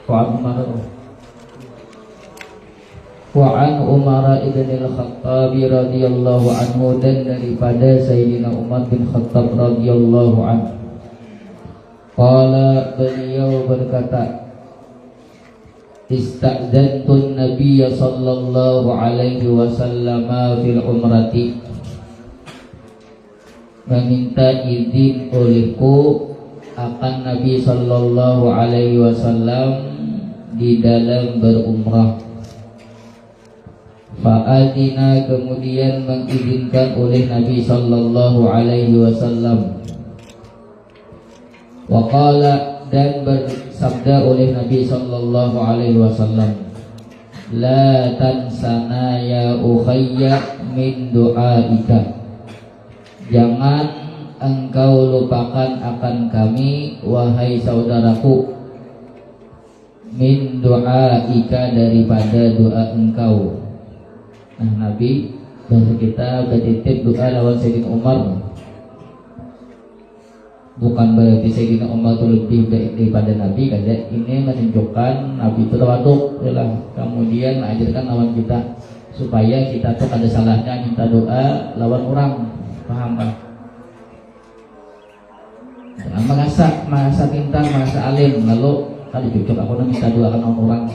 Wa an Umar ibn al-Khattab radhiyallahu anhu, dan daripada Sayyidina Umar bin Khattab radhiyallahu anhu, qala, beliau berkata, istadzantun Nabiya sallallahu alaihi wasallam fil umrati, meminta izin olehku akan Nabi sallallahu alaihi wasallam di dalam berumrah. Fa'adina, kemudian mengizinkan oleh Nabi sallallahu alaihi wasallam. Wa qala, dan bersabda oleh Nabi sallallahu alaihi wasallam, la tansana ya ukhayya min du'aika, jangan engkau lupakan akan kami wahai saudaraku, min du'aika, daripada doa engkau. Nah, Nabi bahasa kita bertitip doa lawan Sayyidina Umar. Bukan berarti Sayyidina Umar itu lebih daripada Nabi, kan? Ini menunjukkan Nabi itu tawaduk, yalah. Kemudian mengajarkan lawan kita supaya kita tuh ada salahnya minta doa lawan orang, paham kan? Jangan merasa pintar, merasa alim, lalu tadi cocok aku minta doa kan orang.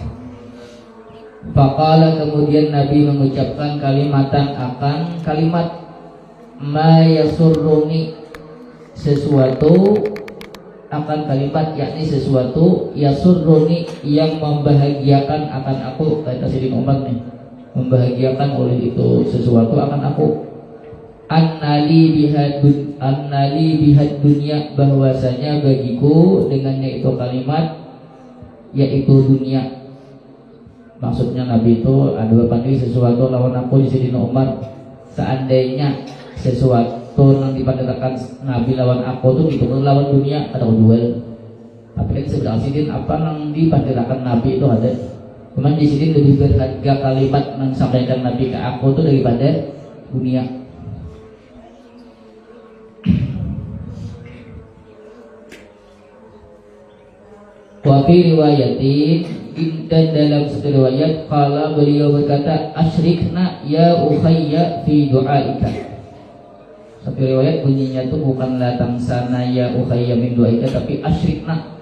Faqala, kemudian Nabi mengucapkan kalimatan akan kalimat ma yasurruni, sesuatu akan kalimat, yakni sesuatu yasurruni, yang membahagiakan akan aku, kata Sayyidina Umar nih, membahagiakan oleh itu sesuatu akan aku. Annali bihad dunya, bahwasanya bagiku dengannya itu kalimat, yaitu dunia. Maksudnya Nabi itu ada berpandai sesuatu lawan aku di Sayyidina Umar. Seandainya sesuatu yang dipandakan Nabi lawan aku itu gitu lawan dunia, ada duel. Tapi sebenarnya sidin apa yang dipandakan Nabi itu ada. Cuman di sini lebih berharga kalimat yang disampaikan Nabi ke aku itu daripada dunia. Wa fi riwayatin, dan dalam satu riwayat, qala, beliau berkata, asyrikna ya ukhayya fi du'aika. Satu riwayat bunyinya itu bukan la tansana ya ukhayya min du'aika, tapi asyrikna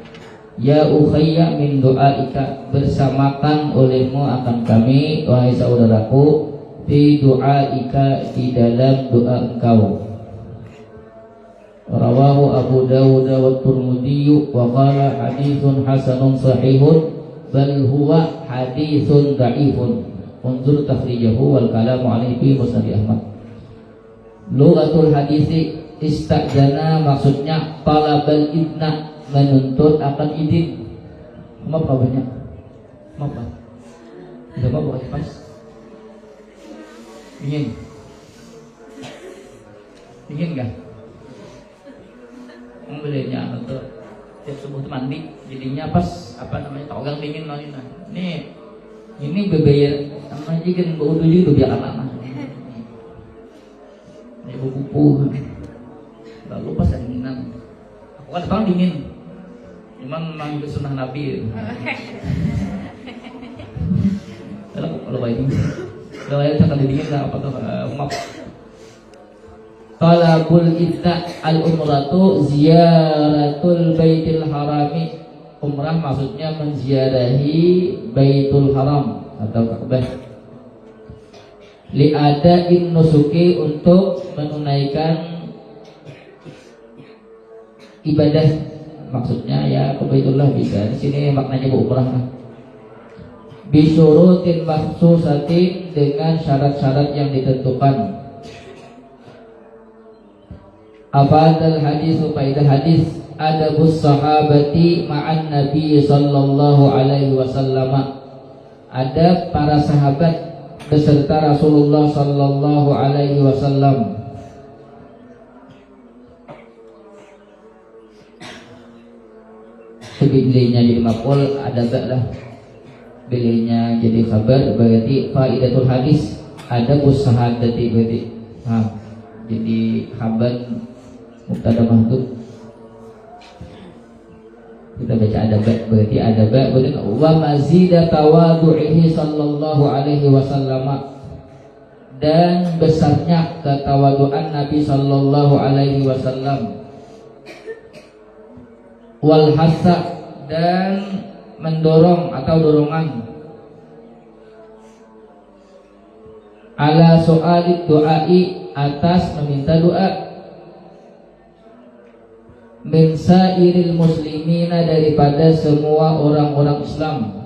ya ukhayya min du'aika, bersamakan olehmu akan kami wahai saudaraku fi du'aika, di dalam doa engkau. Rawahu Abu Dawud wa Tirmidzi wa qala haditsun hasanun sahihun bal huwa haditsun dha'ifun. Unzur takhrijahu wal kalamu alaihi fi Musnad Ahmad. Lughatul hadisi istadzana, maksudnya talabal idna, menuntut akan izin. Apa banyak? Apa? Tidak apa pas? Ingin enggak? Belinya untuk tiap subuh mandi, jadinya pas togang dingin lagi. Nah, ini bebayar sama aja kan bau juga biar anak-anak. Ini buku. Lalu pas dinginan, aku kan sekarang dingin, cuman memang itu sunnah Nabi. Kalau baik ini, kalau yang tak dingin nggak apa tuh maaf. Talabul idna al-umratu ziyaratul baitil harami. Umrah maksudnya menziarahi Baitul Haram atau Ka'bah. Li'ada'in nusuki, untuk menunaikan ibadah. Maksudnya ya ke Baitullah bisa. Di sini maknanya berumrah. Bisyurutin mahsusatin, dengan syarat-syarat yang ditentukan. Afadal hadis, faidah hadis, adabus sahabati ma'an Nabi sallallahu alaihi wasallam. Adab para sahabat beserta Rasulullah sallallahu alaihi wasallam. Bilihnya jadi maf'ul, adab lah. Bilihnya jadi khabar, berarti faidatul hadis adabus sahabati, berarti jadi khabar mubtada mahdhuf. Kita baca adab, berarti adab berarti wa mazida tawadu'ihi sallallahu alaihi wasallam, dan besarnya ketawaduan Nabi sallallahu alaihi wasallam, wal hasa, dan mendorong atau dorongan, ala so'alid doai, atas meminta doa, min sairil muslimina, daripada semua orang-orang Islam,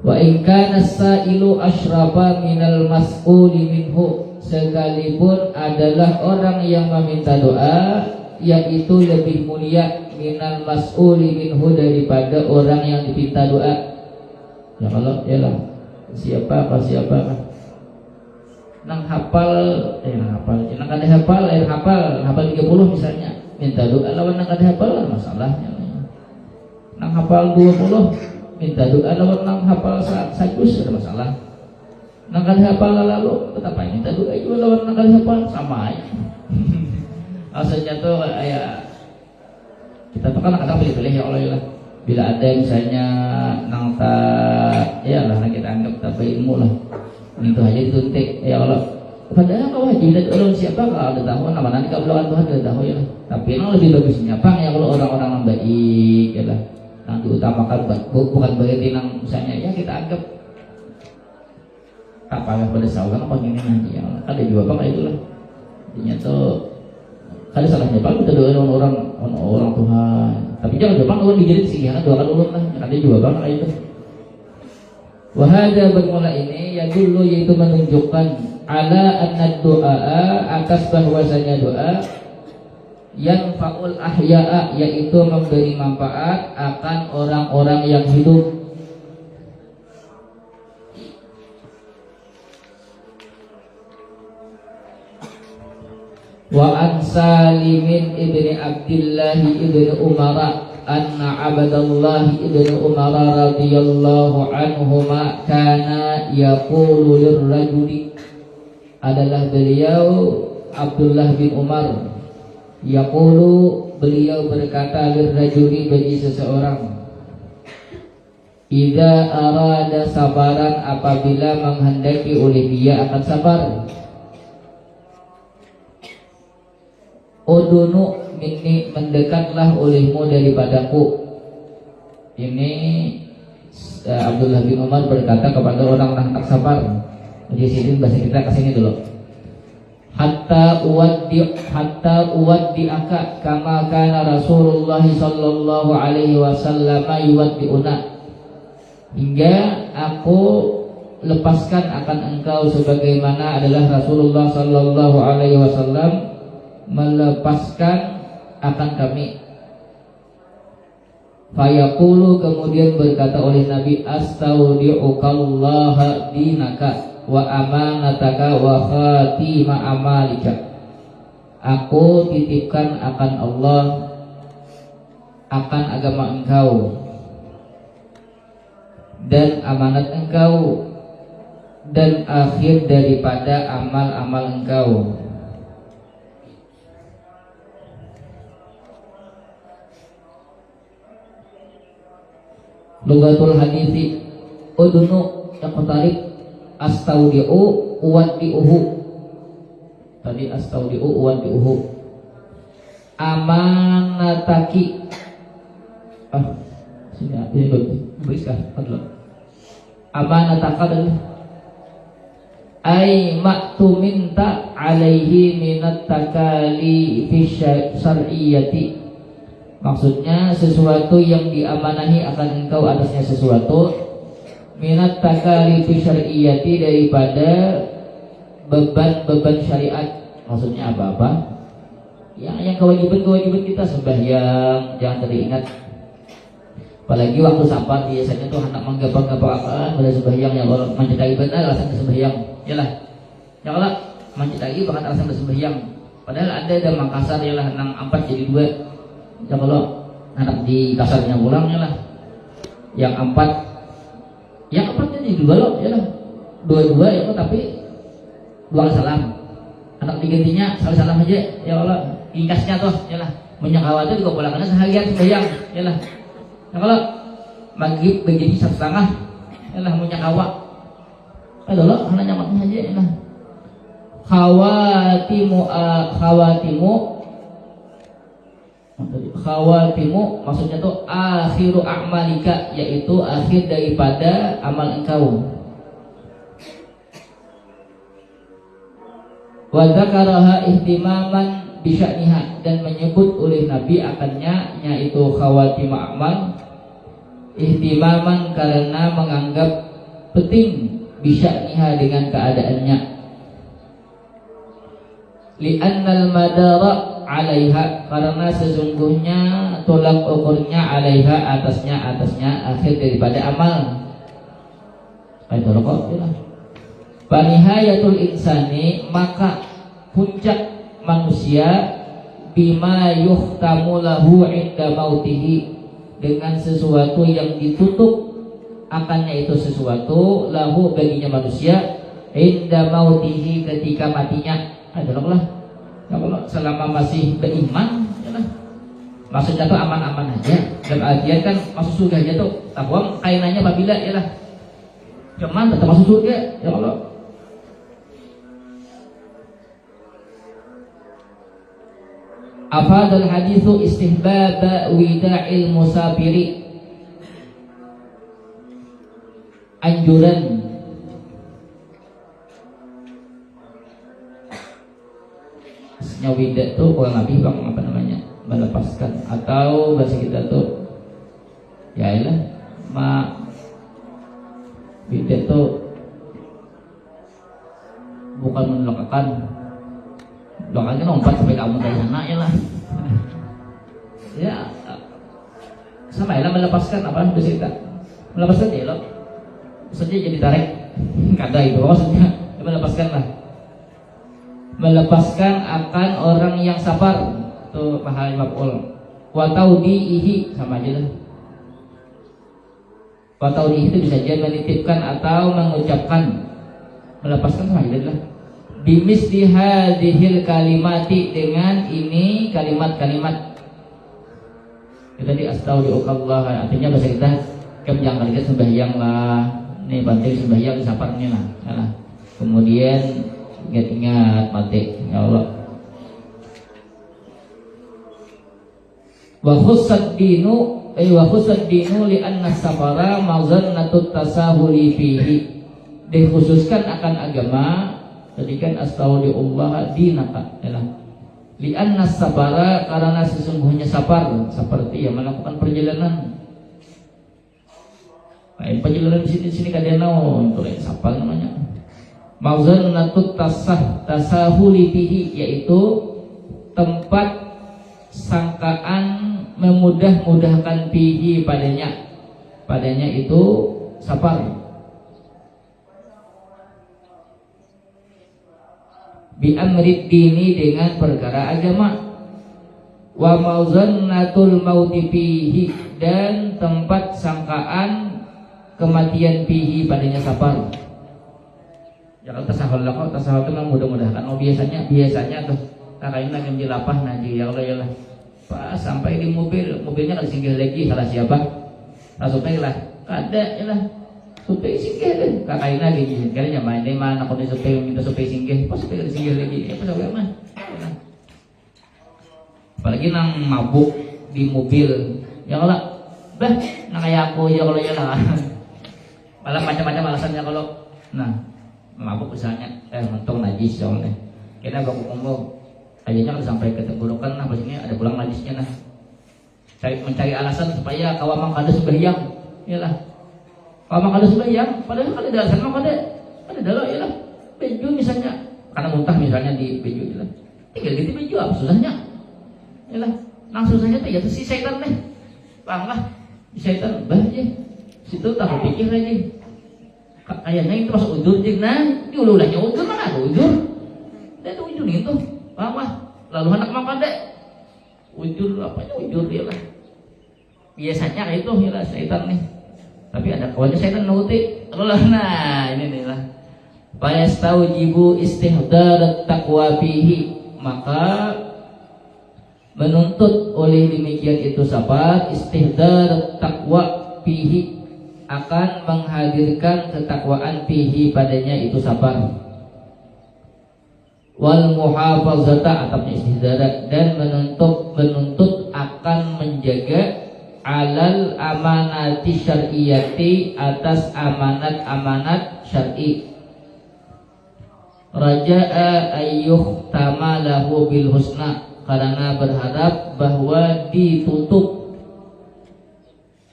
wa in kana as-sailu asyrafa minal mas'uli minhu, sekalipun adalah orang yang meminta doa yaitu lebih mulia minal mas'uli minhu, daripada orang yang diminta doa. Ya kalau yalah siapa nang hafal nang kada hafal 30 misalnya, minta doa lawan nang kada hafal masalahnya. Nang hafal 20 minta doa lawan nang hafal 100 ada masalah. Nang kada hafal lalu tetap minta doa juga lawan nang kada hafal sama aja. Asalnya tuh kayak kita tuh kan kadang pilih-pilih ya Allah ya. Bila ada misalnya nang tak ya lah kita anggap tapi ilmu lah. Itu aja dituntik ya Allah. Padahal kau wajib dan orang siapa kalau ada tahu nama nanti kalau Tuhan ada tahu ya. Tapi yang lebih bagusnya apa ya kalau orang-orang yang baik ya lah. Yang diutamakan bukan berarti nang misalnya ya kita anggap tak payah pada sahuran apa gini nanti ya Allah. Ada juga apa itu lah. Intinya tuh ada salahnya pak kita doain orang Tuhan. Tapi jangan doang orang dijerit sih ya doakan ulun lah. Ada juga bang kayak itu. Wahada bermula ini ya dulu yaitu menunjukkan ala anna doa, atas bahwasanya doa yang faul ahya'a, yaitu memberi manfaat akan orang-orang yang hidup. Wa an Salimin ibni Abdillah ibni Umar anna Abdullah ibni Umar radhiyallahu anhuma kana yaqulu lirrajuli, adalah beliau Abdullah bin Umar, yaqulu beliau berkata lirrajuli bagi seseorang, idza arada sabaran, apabila menghendaki oleh dia akan sabar, udunu minni, mendekatlah olehmu daripadaku. Ini Abdullah bin Umar berkata kepada orang hendak sabar. Di sini bahasa kita kesini dulu. Hatta uwaddi'aka kama kana Rasulullah sallallahu alaihi wasallam yuwaddi'una, hingga aku lepaskan akan engkau sebagaimana adalah Rasulullah sallallahu alaihi wasallam melepaskan akan kami. Fayaqulu, kemudian berkata oleh Nabi, astaudi'ukallaha dinaka wa amanataka wa khatima amalika, aku titipkan akan Allah akan agama engkau dan amanat engkau dan akhir daripada amal-amal engkau. Lugatul hadithi udunu yaqtarib astaudi'u uwaddi'uhu. Tadi astaudi'u uwaddi'uhu. Amanataki. Sini ini beriskan. Amanataka adalah ay maktuminta alaihi minat takali fi syar'iyyati. Maksudnya sesuatu yang diamanahi akan engkau atasnya sesuatu, minat takalifi syar'iyyati, daripada beban-beban syariat. Maksudnya apa-apa yang kewajiban kita, sembahyang jangan teringat. Apalagi waktu sampah biasanya tuh hendak menggabang-gabang pada sembahyang yang orang mencetai benar alasan sembahyang. Yalah. Janganlah mencetai bahkan alasan sembahyang. Padahal ada Makassar yalah nang 4 jadi 2. Ya kalau anak di kasarnya pulangnya lah, yang 4 jadi 2 loh, ya lah, 2 ya, tapi 2 salam, anak digantinya salah-salah aja ya Allah ingkasnya tuh ya lah menyakawat itu juga polakannya seharian sembahyang ya lah nah kalau maghrib begini 1,5 ya lah menyakawat adalah hanya nyamatnya aja ya lah khawatimu maksudnya tuh akhiru a'malika yaitu akhir daripada amal engkau. Wa dzakaraha ihtimaman bisya'niha dan menyebut oleh Nabi akannya yaitu khawatim amal ihtimaman karena menganggap penting bisya'niha dengan keadaannya. Li'annal madara 'alaiha karena sesungguhnya tolak ukurnya 'alaiha atasnya akhir daripada amal. Itu kok ya. Banihayatul insani maka puncak manusia bima yuhtamu lahu 'inda mautihi dengan sesuatu yang ditutup akannya itu sesuatu lahu baginya manusia 'inda mautihi ketika matinya. Adalah ya kalau selama masih beriman ya lah. Maksudnya tuh aman-aman aja dan artian kan masuk surga aja tuh tahuam kainannya apabila ya lah cuman tetap masuk surga ya Allah. Afadal hadithu istihbab wida'il musafiri anjuran wida tuh kurang lebih bang apa namanya melepaskan atau bahasa kita tuh ya ilah wida tuh bukan menelakakan doanya lompat sampai kamu dari sana ya lah ya sama ilah melepaskan apa bahasa kita melepaskan ya lo maksudnya jadi tarik kada itu maksudnya melepaskan lah melepaskan akan orang yang sabar itu mahal maf'ul wa taudihi sama aja lah wa taudihi itu bisa jadi menitipkan atau mengucapkan melepaskan sama aja lah bimisli hadhil kalimati dengan ini kalimat-kalimat kita di astaudiukallah artinya bahasa kita jangan kali sembahyang lah nih banting sembahyang sabarnya lah kemudian ingat mati ya Allah. Wa khussad dinu li anna safara mazannatut tasahuli fihi dikhususkan akan agama jadikan astaudiullah dinaka ya li anna safara karena sesungguhnya safar seperti yang melakukan perjalanan perjalanan di sini kadang untuk safar namanya mauzannatut tasahuli bihi yaitu tempat sangkaan memudah-mudahkan bihi padanya itu safar bi amrid dini dengan perkara agama wa mauzannatul mauti bihi dan tempat sangkaan kematian bihi padanya safar. Ya kalau tasahul itu memang mudah-mudahan. Oh biasanya tuh kakaknya lagi jelapah nanti ya Allah ya Allah. Pas sampai di mobilnya kalau singgih lagi salah siapa? Supaya lah ada ya lah. Supaya singgih deh. Kakaknya lagi kayaknya main deh mana kalau supaya minta supaya singgih. Pas supaya singgih lagi. Ya pas apa mah? Apalagi nang mabuk di mobil. Ya Allah. Bah, nang kayak aku ya Allah ya lah. Malah macam-macam alasannya kalau mabuk misalnya mentong najis soalnya kita baku ngomong kayaknya kalau sampai ke tenggorokan maksudnya ada pulang najisnya mencari alasan supaya kawamang kada sembahyang iyalah kawamang kada sembahyang padahal kada ada alasan kada ada iyalah baju misalnya karena muntah misalnya di baju iyalah tinggal gitu baju apa susahnya iyalah langsung saja tuh ya si setan nih paham lah setan bah aja situ tak berpikir aja kayaknya itu masuk udur jeng diulu lagi udur mana ada udur dia tuh udur itu apa lalu anak makan deh udur apanya udur dia lah biasanya kayak itu ya lah setan nih tapi ada kawannya setan nuti lah nah ini nih lah Fayastaujibu istihdar taqwa fihi, maka menuntut oleh demikian itu sabar istihdar taqwa fihi, akan menghadirkan ketakwaan fihi padanya itu sabar. Wal muhafazata atapnya istihdar, dan menuntut akan menjaga alal amanati syar'iyati, atas amanat-amanat syar'i. Raja'a ayyuh tamalahu bil husna, karena berharap bahwa ditutup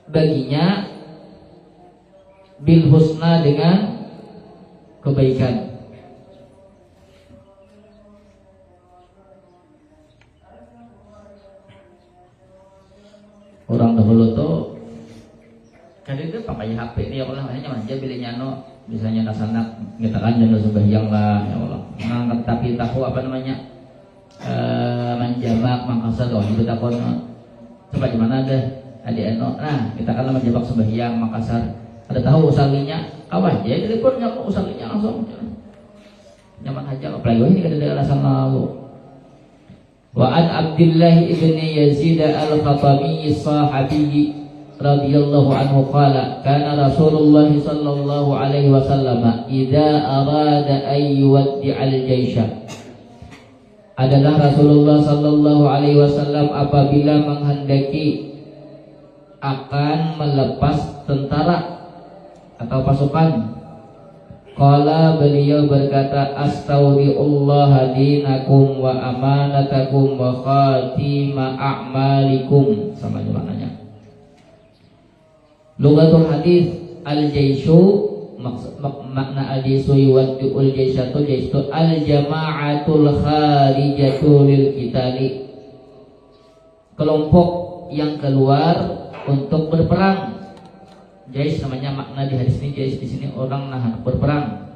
baginya bil husna dengan kebaikan. Orang dahulu tuh kan itu pakai HP ini ya Allah, hanya manja bilihnya misalnya nasanak ngitakan jangan sembahyang lah ya Allah, mengangkat tapi tahu apa namanya manjamak mangkasar doang itu takon coba gimana deh adik eno, nah kita kan menjebak sembahyang Makassar, ada tahu usalinya kawan ya telepon nyamuk usalinya langsung nyaman aja, apalagi ini kan ada alasan lalu. Wa an Abdullah ibn Yazid al-Khatami as-Sahabi radhiyallahu anhu qala kana Rasulullah sallallahu alaihi wasallam idza arada an yuwaddi'al jaysha, adalah Rasulullah sallallahu alaihi wasallam apabila menghendaki akan melepas tentara atau pasukan. Qala, beliau berkata, astaudiullaha dinakum wa amanatakum wa khatima a'malikum. Sama aja maknanya. Lughatul hadis al-jaishu, makna al-jaishu yuwaddi'ul jaisatu, jaistu al-jama'atul kharijatu lil qitali, kelompok yang keluar untuk berperang. Jais namanya, makna di hadis ini jais di sini orang nahan berperang.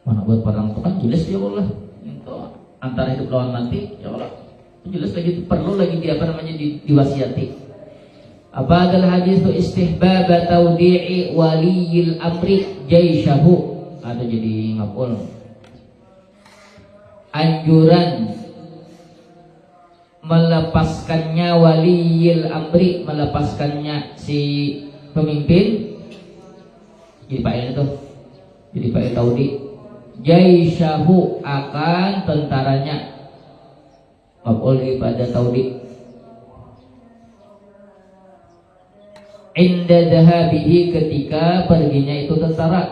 Mana berperang itu kan jelas ya Allah, itu antara hidup lawan mati ya Allah, jelas lagi perlu lagi diwasiati. Apa adalah hadis itu istihbab taudi'i waliyil amri jaishahu, atau jadi ngapul anjuran melepaskannya waliyil amri, melepaskannya si pemimpin, jadi fa'il itu, jadi fa'il taudi, jaishahu akan tentaranya, maf'ul pada taudi, inda dhahabihi, ketika perginya itu tentara,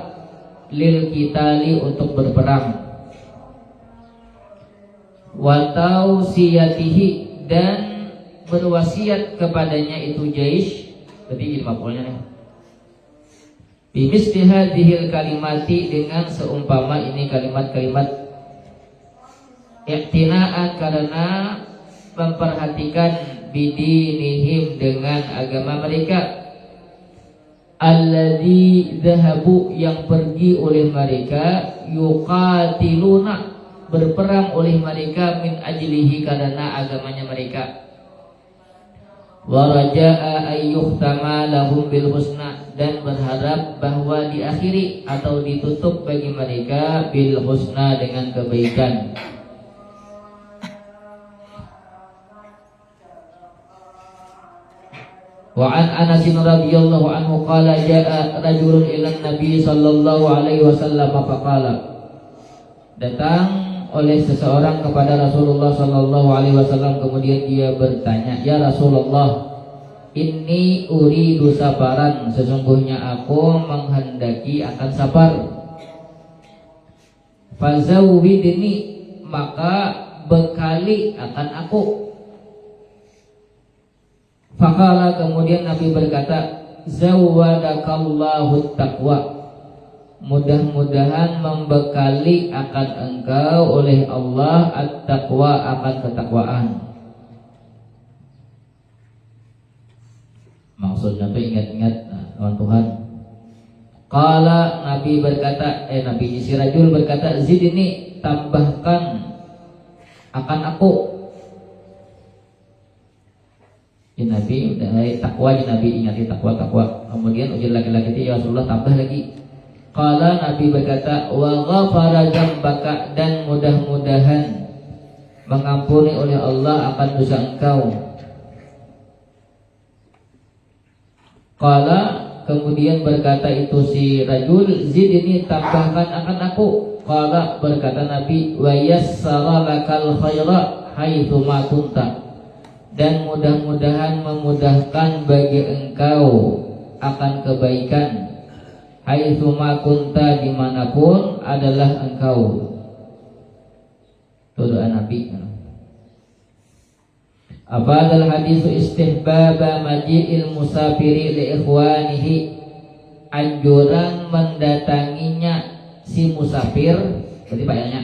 lil qitali, untuk berperang, wa tausiyatihi, dan berwasiat kepadanya itu jaish, berarti jadi maf'ulnya nih. Bimisli hadhil kalimati, dengan seumpama ini kalimat-kalimat, i'tinaan, karena memperhatikan, bidinihim, dengan agama mereka, alladzi dhahabu, yang pergi oleh mereka, yuqatiluna, berperang oleh mereka, min ajlihi, karena agamanya mereka, wa raja'a ayyuhtama lahum bil husna, dan berharap bahwa diakhiri atau ditutup bagi mereka bil husna, dengan kebaikan. Wa an Anas radhiyallahu anhu qala jaa rajulun ila Nabi sallallahu alaihi wasallam faqala, datang oleh seseorang kepada Rasulullah sallallahu alaihi wasallam, kemudian dia bertanya, ya Rasulullah, inni uridu sabaran, sesungguhnya aku menghendaki akan sabar, fazawwidni, maka bekali akan aku. Faqala, kemudian Nabi berkata, zawwadakallahu taqwa, mudah-mudahan membekali akan engkau oleh Allah at-taqwa, akan ketakwaan. Maksudnya tuh ingat-ingat lawan Tuhan. Qala, Nabi berkata, Nabi si rajul berkata, zidni, tambahkan akan aku. Ya Nabi, takwa, ya Nabi ingati takwa. Kemudian ujar laki-laki itu, ya Rasulullah, tambah lagi. Qala Nabi berkata, wa ghafara dzambaka, dan mudah-mudahan mengampuni oleh Allah akan dosa engkau. Qala, kemudian berkata itu si rajul, zidni, tambahkan akan aku. Qala, berkata Nabi, wa yassara lakal khaira haitsu ma kunta, dan mudah-mudahan memudahkan bagi engkau akan kebaikan haitsu ma kunta, dimanapun adalah engkau. Itu doa Nabi. Afadal hadisu istihbaba maji'il musafiri li ikhwanihi, anjuran mendatanginya si musafir, berarti pakaiannya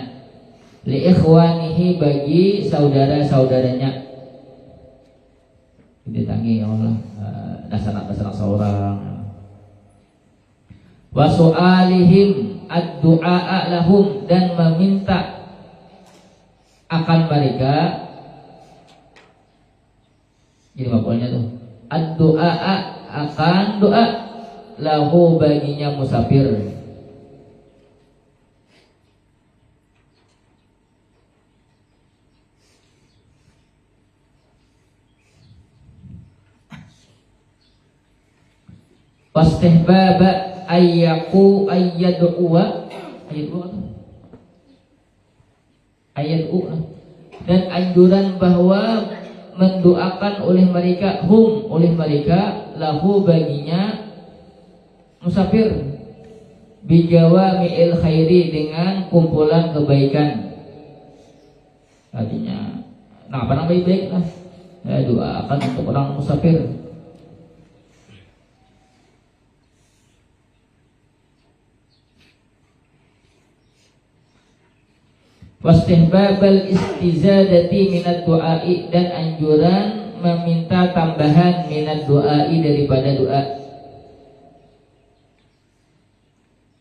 li ikhwanihi, bagi saudara-saudaranya. Didatangi ya Allah, dasar seorang. Wa su'alihim ad-du'a lahum, dan meminta akan mereka. Jadi maknanya tuh ad-du'a, akan doa, lahu, baginya musafir. Wastihbaba ayyaku ayyad'uwa, ayyad'uwa, dan anjuran bahwa mendoakan oleh mereka, oleh mereka, lahu, baginya musafir, bijawami'il khairi, dengan kumpulan kebaikan. Artinya apa yang baik-baik lah, ya, doakan untuk orang musafir. Wastihbabal istizadati minad du'ai, dan anjuran meminta tambahan minad du'ai, daripada doa.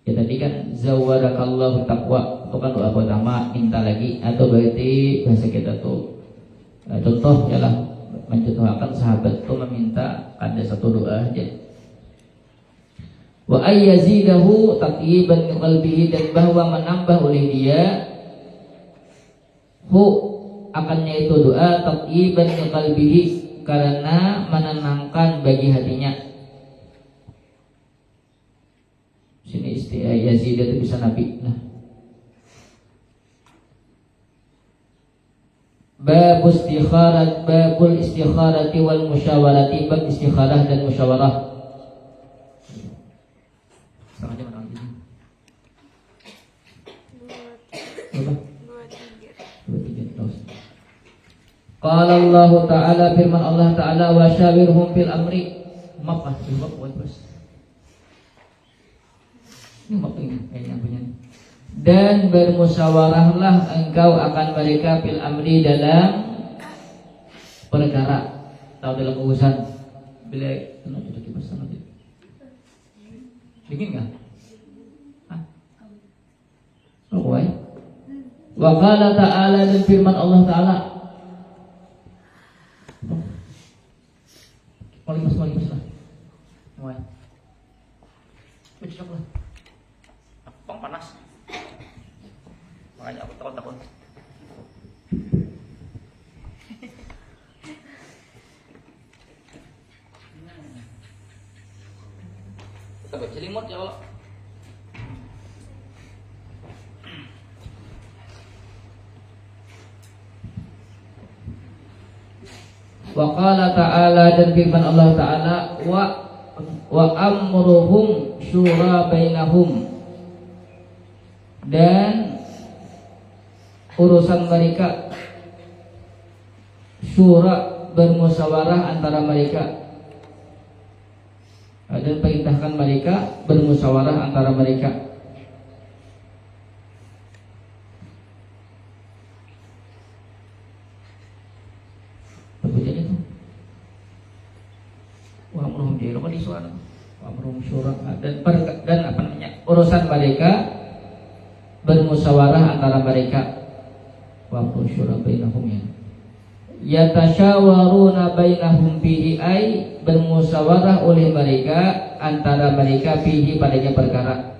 Ya tadi kan zawarakallahu taqwa, itu kan doa pertama, minta lagi. Atau berarti bahasa kita tuh contoh ialah mencontohkan sahabat tuh meminta ada satu doa aja. Wa ayyazidahu taqyiban qalbihi, dan bahwa menambah oleh dia akannya itu doa, taqyiban qalbihi, karena menenangkan bagi hatinya. Sini Yazid itu bisa Nabi. Nah, babul istikharati wal musyawarati, bab istikharah dan musyawarah. Qala Allah Ta'ala, firman Allah Ta'ala, wa syawirhum fil amri. Maaf, dan bermusyawarahlah engkau akan mereka fil amri, dalam perkara atau dalam urusan. Bila dingin nggak? Wa qala Ta'ala, dan firman Allah Ta'ala, Walimas lah. Mulai. Cocok lah. Bang panas. Makanya aku takut. Kita celimut ya Allah. Wa qala Ta'ala, dan firman Allah Ta'ala, wa amruhum syura bainahum, dan urusan mereka syura, bermusyawarah antara mereka, dan perintahkan mereka bermusyawarah antara mereka. Dan apa namanya, urusan mereka bermusyawarah antara mereka. Wa syura bainahum, ya yatasyawaruna bainahum fihi, ay bermusyawarah oleh mereka antara mereka fihi, padanya perkara.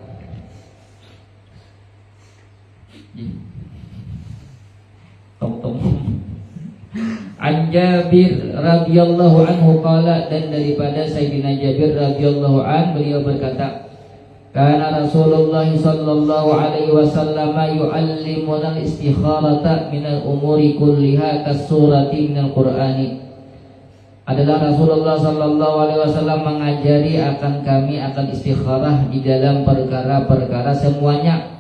Tong. An Jabir radhiyallahu anhu qala, dan daripada Sayyidina Jabir radhiyallahu an, beliau berkata, kana Rasulullah sallallahu alaihi wasallam yu'allimuna al-istikharata minal umuri kulliha kas-surati minal Qur'ani. Adalah Rasulullah sallallahu alaihi wasallam mengajari akan kami akan istikharah di dalam perkara-perkara semuanya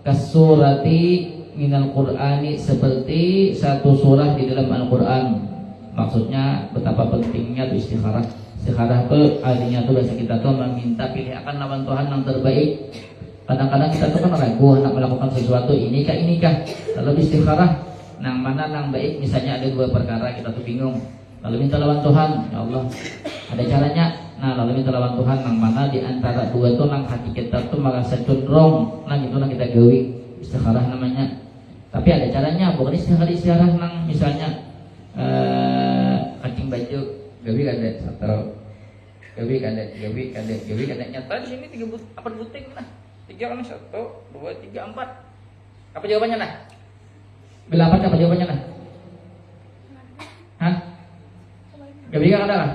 kas-surati minal Qur'ani, seperti satu surah di dalam Al-Qur'an. Maksudnya betapa pentingnya itu istikharah. Istikharah itu artinya tuh bahasa kita tuh meminta pilih akan lawan Tuhan yang terbaik. Kadang-kadang kita tuh kan ragu nak melakukan sesuatu ini kah. Lalu istikharah nang mana nang baik, misalnya ada dua perkara kita tuh bingung. Lalu minta lawan Tuhan, ya Allah, ada caranya. Nah, lalu minta lawan Tuhan nang mana di antara dua tuh nang hati kita tuh merasa condong, nang itu nang kita gawi. Istikharah namanya. Tapi ada caranya, bukan istikharah nang misalnya cacing baju gawi kada satu, gawi kada nyata di sini 3 buting nah. 3 kan 1 2 3 4. Apa jawabannya nah? Bila apa jawabannya nah? Hah? Gawi kada lah?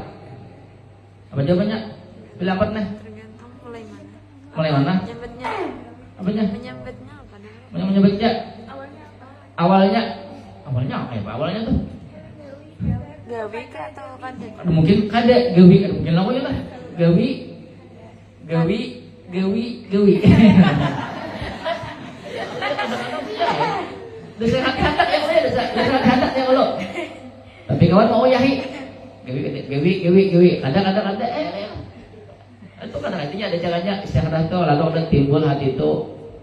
Apa jawabannya? Bila apa nah? Tergantung mulai mana. Mulai mana? Menyambetnya. Apanya? Menyambetnya apa dulu? Menyambetnya. Awalnya apa? Awalnya apa ya Pak? Awalnya tuh Gawi kah atau kada? mungkin kada gawi, mungkin apa ya lah? Gawi. Desa handak yang saya desa handak yang lo. Tapi kawan mau yahi. Gawi. Kadang-kadang ada itu kan artinya ada caranya istikharah itu, lalu ada timbul hati itu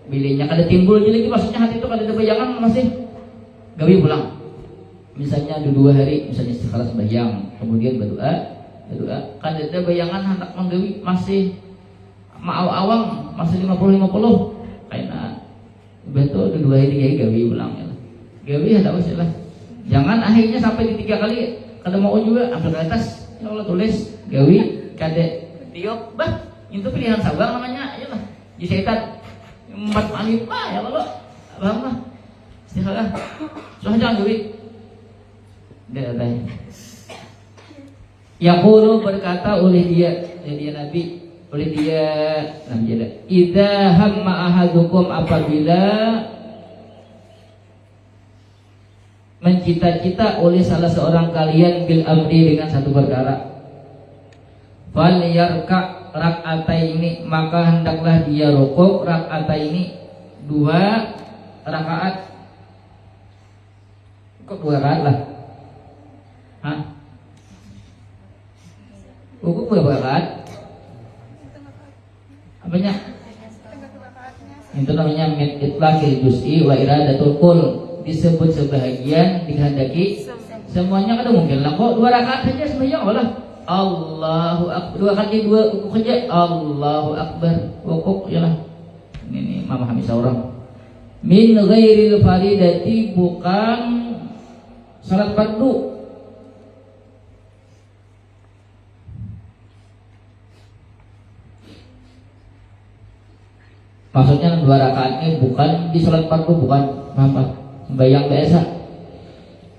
bilihnya kada timbul jadi maksudnya hati itu kada ada bayangan masih gawi pulang. Misalnya 2 hari misalnya istikharah sembahyang, kemudian berdoa kada ada bayangan hendak menggawi masih awang masih 50 kayak betul 2 hari gawi pulang ya. Gawi ada usaha. Jangan akhirnya sampai di 3 kali kada mau juga ambil ke atas. Ya Allah tulis gawi kada tiop bah itu pilihan sabar namanya ayolah di setan 4 alif ya Allah paham lah istikharah soalnya jangan gawi dia tanya yaqulu berkata oleh dia Nabi oleh dia idza hamma ahadukum apabila mencita-cita oleh salah seorang kalian bil amri dengan satu perkara, fal yarka rak'ataini, maka hendaklah dia rukuk rak'ataini 2 rakaat. Kok 2 rakaat lah? Hah? Rukuk berapa rakaat? Apanya? Itu namanya min itlaqil juz'i wa iradatul kull, disebut sebahagian dikehendaki semuanya. Kada mungkin lah kok 2 rakaat saja sembahyang Allahu akbar 2 kali 2 rukuk saja Allahu akbar rukuk yalah. Ini memahami seorang min ghairil faridati, bukan salat fardu. Maksudnya 2 rakaat ini bukan di salat fardu, bukan apa sembahyang biasa.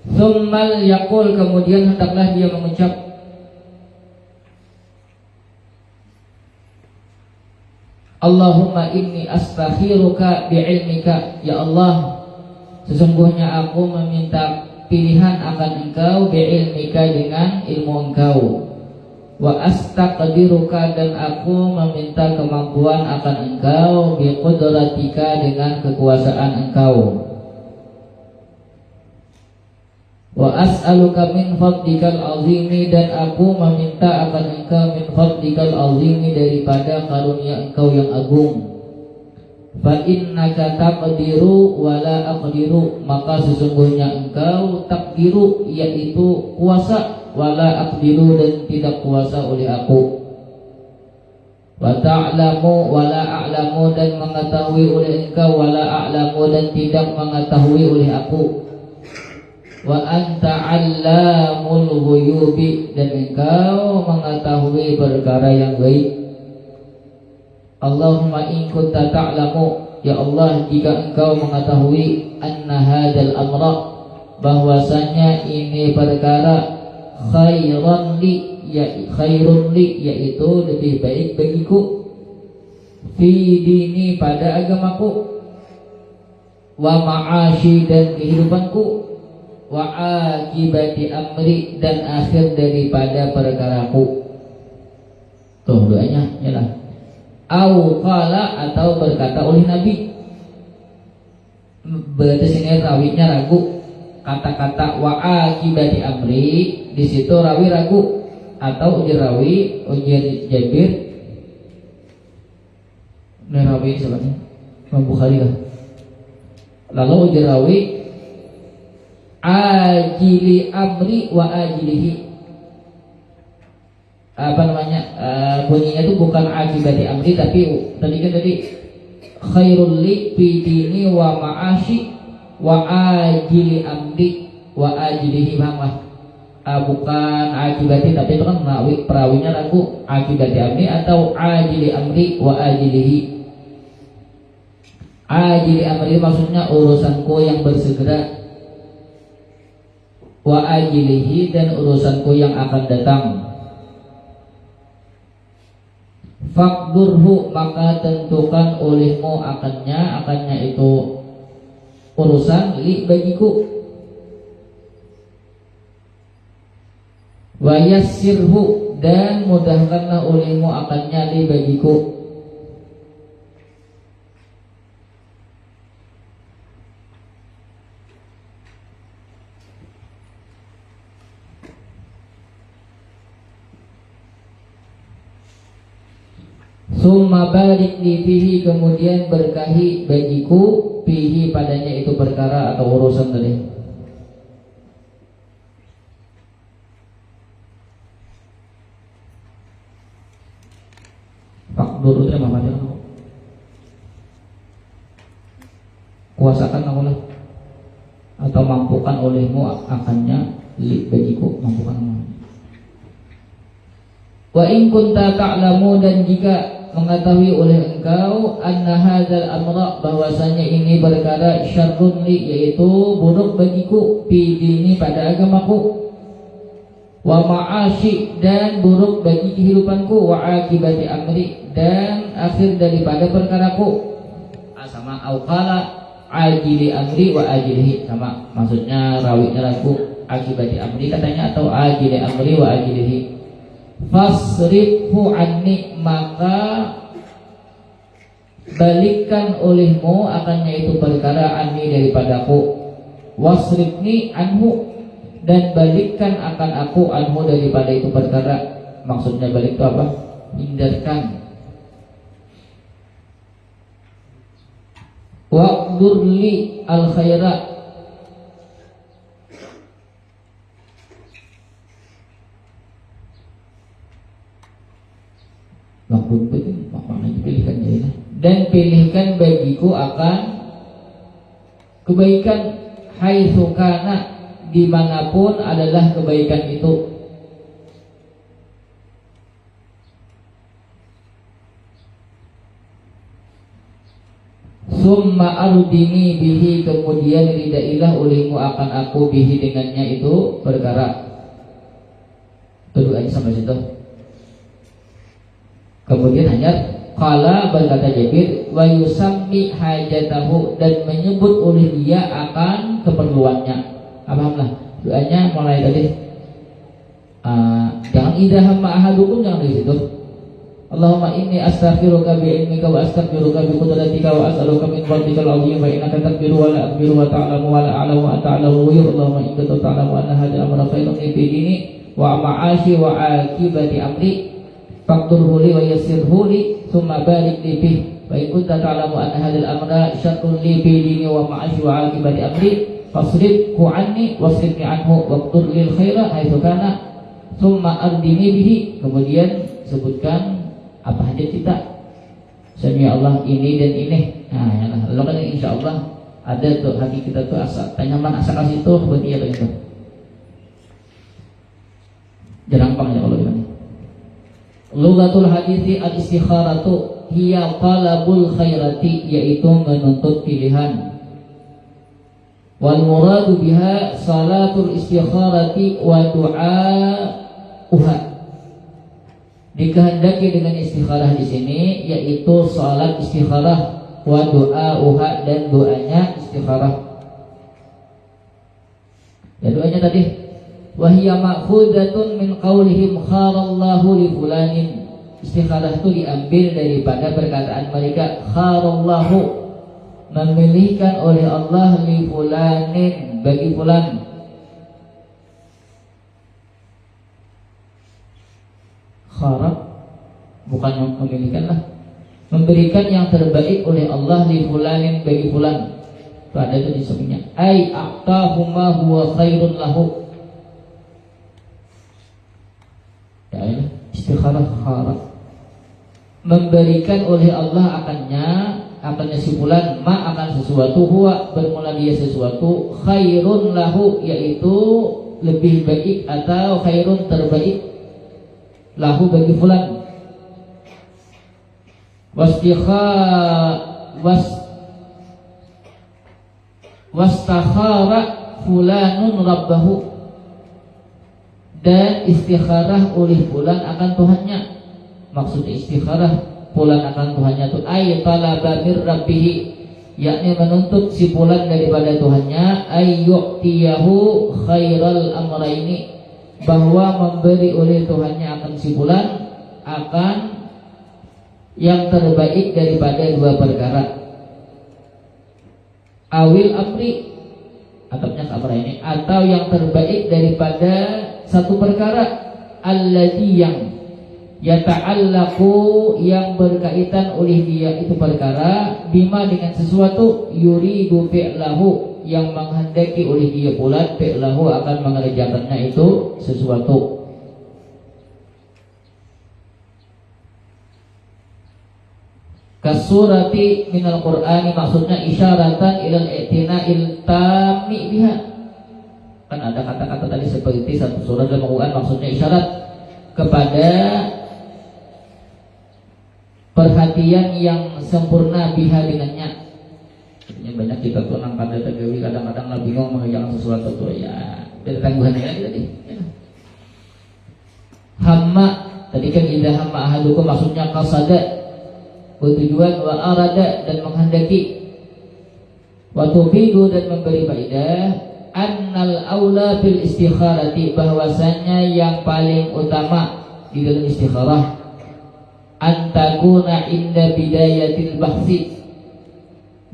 Tsummal yaqul, kemudian hendaklah dia mengucap Allahumma inni astakhiruka bi'ilmika, ya Allah sesungguhnya aku meminta pilihan akan engkau bi'ilmika dengan ilmu engkau, wa astaqdiruka dan aku meminta kemampuan akan engkau biqudratika dengan kekuasaan engkau, wa as'aluka min fadlikal azimi dan aku meminta akan engkau min fadlikal azimi daripada karunia engkau yang agung. Fa innaka taqdiru wa la aqdiru, maka sesungguhnya engkau takdiru yaitu kuasa, wa la aqdiru dan tidak kuasa oleh aku. Wa ta'lamu wa la a'lamu dan mengetahui oleh engkau, wa la a'lamu dan tidak mengetahui oleh aku. Wa anta 'allamul ghuyubi dan engkau mengetahui perkara yang gaib. Allahumma in kunta ta'lamu, ya Allah, jika engkau mengetahui anna hadal amra, bahwasanya ini perkara khairan li, khairun li, yaitu lebih baik bagiku, fi dini, pada agamaku, wa ma'ashi, dan kehidupanku, wa akibati amri, dan akhir daripada perkaraku. Tuh doanya ialah au qala, atau berkata oleh Nabi. Berarti sini rawinya ragu. Kata-kata wa akibati amri, di situ rawi ragu, atau ujar rawi, ujar Jabir. Ini rawi siapa nih? Imam Bukhari kah? Lalu ujar rawi ajili amri wa ajilihi, apa namanya, bunyinya itu bukan akibati amri, tapi tadi khairul li fi dini wa ma'ashi wa ajili amri wa ajilihi, paham lah? Bukan akibati, tapi itu kan perawinya ragu, akibati amri atau ajili amri wa ajilihi. Ajili amri maksudnya urusanku yang bersegera, wa ajilihi, dan urusanku yang akan datang. Faqdurhu, maka tentukan olehmu akannya itu urusan, li, bagiku. Wa yassirhu, dan mudahkanlah olehmu akannya, li, bagiku. Summa barik li fihi, kemudian berkahi bagiku, fihi, padanya itu perkara atau urusan tadi. Fakdur itu apa aja? Kuasakan aku lah, atau mampukan olehmu akannya, li, bagiku, mampukan aku. Wa in kunta ta'lamu, dan jika mengetahui oleh engkau, anna hadzal amra, bahwasanya ini perkara, syarrun li, yaitu buruk bagiku, fi dini, pada agamaku, wa ma'ashi, dan buruk bagi kehidupanku, wa akibati amri, dan akhir daripada perkaraku. Sama au qala ajili amri wa ajilihi, sama maksudnya rawinya lagu akibati amri katanya, atau ajili amri wa ajilihi. Fasrifhu anni, maka balikkan olehmu akannya itu perkara, anni, daripadaku. Wasrifni anhu, dan balikkan akan aku, anhu, daripada itu perkara. Maksudnya balik itu apa? Hindarkan. Waqdurli al khairat, maknanya pilihkan ya, dan pilihkan bagiku akan kebaikan, haitsu kana, dimanapun adalah kebaikan itu. Summa ardini bihi, kemudian ridailah olehmu akan aku, bihi, dengannya itu perkara. Tuh aja sampai situ. Kemudian hanya qala, berkata Jabir, wa yusammi hajatahu, dan menyebut oleh dia akan keperluannya. Pahamlah doanya mulai tadi. Jangan idza hamma ahadukum, jangan di situ. Allahumma inni astaghfiruka bi ilmika wa astaghfiruka bi qudratika wa as'aluka min fadlikal azim wa innaka taqdiru wa la aqdiru wa ta'lamu wa la a'lamu wa ta'lamu wa Allahumma innaka ta'lamu anna hadha amra khairun fi dini wa ma'ashi wa akibati amri. Fakturhu li wa yassirhu li, thumma barik li bih. Wa in kunta ta'lamu anna hadzal amra syarrun li fi dini wa ma'ashi wa akibati amri, fasrifhu anni wasrifni anhu waqtur lil khaira haitsu kana, thumma ardini bihi. Kemudian sebutkan apa hajat kita. Sami Allah ini dan ini. Nah, ya lah. Lalu kan insyaallah ada tuh hati kita tuh asa tanyaman asa kasih tuh buat iya begitu. Jarang pang ya kalau gimana. Lughatul hadithi al-istikharatu, hiya talabul khairati, yaitu menuntut pilihan. Wal muradu biha salatul istikharati wa du'a'uha. Dikehendaki dengan istikharah di sini yaitu salat istikharah, wa du'a'uha, dan doanya istikharah. Ya doanya tadi, wa hiya ma'khudatun min qaulihim kharallahu li fulanin. Istikharah itu diambil daripada perkataan mereka kharallahu, memilihkan oleh Allah, li fulanin, bagi fulan. Kharab bukan memilihkan lah, memberikan yang terbaik oleh Allah, li fulanin, bagi fulan. Itu ada itu di sampingnya, ai a'tahuma huwa khairun lahu. Ya ini istikharah kharab, memberikan oleh Allah akannya si fulan, ma akan sesuatu, huwa bermula dia sesuatu, khairun lahu, yaitu lebih baik atau khairun terbaik, lahu bagi fulan. Wastakhara fulanun rabbahu, dan istikharah oleh fulan akan Tuhannya. Maksud istikharah fulan akan Tuhannya itu ay talaba mir rabbih, yakni menuntut si fulan daripada Tuhannya, ay yu'tiyahu khairal amraini, bahwa memberi oleh Tuhannya akan si fulan akan yang terbaik daripada dua perkara. Awil amri, atapnya kabar ini, atau yang terbaik daripada satu perkara, alladzi yang yata'allaqu, yang berkaitan oleh dia itu perkara, bima dengan sesuatu, yuridu fi'lahu, yang menghendaki oleh dia pula fi'lahu, akan mengerjakannya itu sesuatu. Kasurati minal Qur'ani, maksudnya isyaratan ilal i'tina'il tammi biha. Kan ada kata-kata tadi seperti satu surat dalam Al-Quran, maksudnya isyarat kepada perhatian yang sempurna biha dengannya. Artinya banyak kita tuh nang pada tegawi kadang-kadang lah bingung mengerjakan sesuatu tuh ya. Dari tangguhannya tadi. Hamma tadi kan idza hamma ahadukum, maksudnya qasada, bertujuan, wa arada, dan menghendaki, wa tufidu, dan memberi faedah, annal aula bil istikharati, bahwasanya yang paling utama di dalam istikharah, antakuna inda bidayatil bahsi,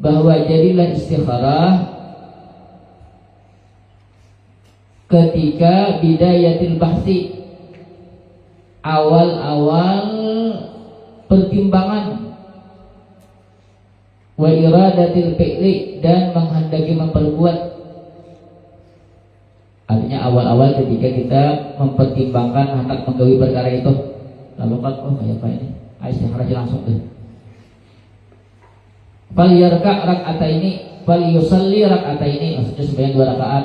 bahwa jadilah istikharah ketika bidayatil bahsi, awal-awal pertimbangan, wa iradatil fi'li, dan menghendaki memperbuat. Artinya awal-awal ketika kita mempertimbangkan hendak menggawi perkara itu, lalu kan oh kayak apa ini, istikharah langsung deh. Fal yarka rak'ataini, fal yusalli rak'ataini, maksudnya sembahyang 2 rakaat.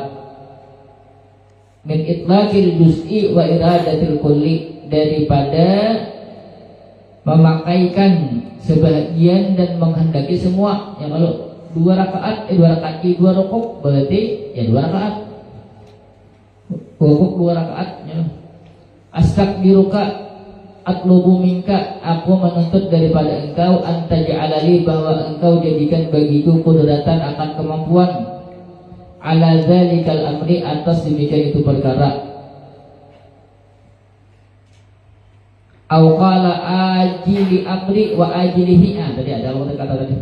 Min itlaqil juz'i wa iradatil kulli, daripada memakaikan sebagian dan menghendaki semua. Yang kalau 2 rakaat, 2 rakaat 2 rukuk, berarti ya 2 rakaat. Rukuk 2 rakaat ya. Astakbiruka atlubu minka, aku menuntut daripada engkau, antaj'alali, bahwa engkau jadikan bagiku kudratan, akan kemampuan, ala dzalikal amri, atas demikian itu perkara. Au qala ajili amri wa ajilihi, tadi ada kata tadi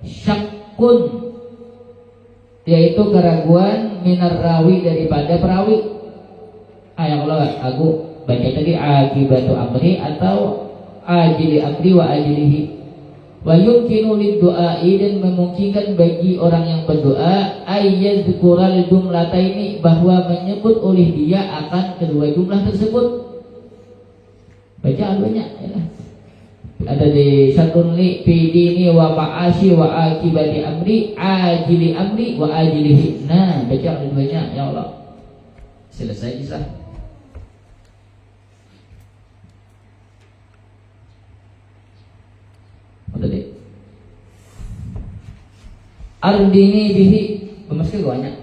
syakkun, yaitu keraguan, minar rawi, daripada perawi. Yang Allah aku baca tadi akibatu amri atau ajili amri wa ajilihi. Wa yumkinu lid-du'ai, dan memungkinkan bagi orang yang berdoa, ayyadzkural jumlataini, bahwa menyebut oleh dia akan kedua jumlah tersebut. Baca aduanya ya. Ada di syartun li fi dini wa ma'ashi wa akibati amri, ajili amri wa ajilihi. Nah, baca aduanya ya Allah. Selesai kisah. ardini bihi pemaskil banyak.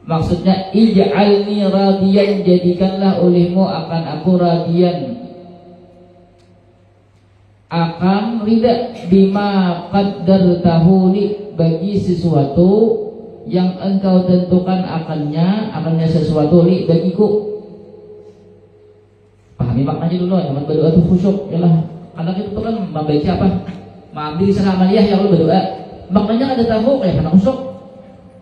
Maksudnya ij'alni radiyan, jadikanlah olehmu akan aku radiyan, akan ridha bima qaddartahu li, bagi sesuatu yang engkau tentukan akannya sesuatu li bagiku. Pahami maknanya dulu, jangan berdoa itu khusyuk. Yalah, anak itu kan membaca apa? Mengambil sana amaliyah yang lu berdoa. Maknanya ada tahu kayak karena khusyuk.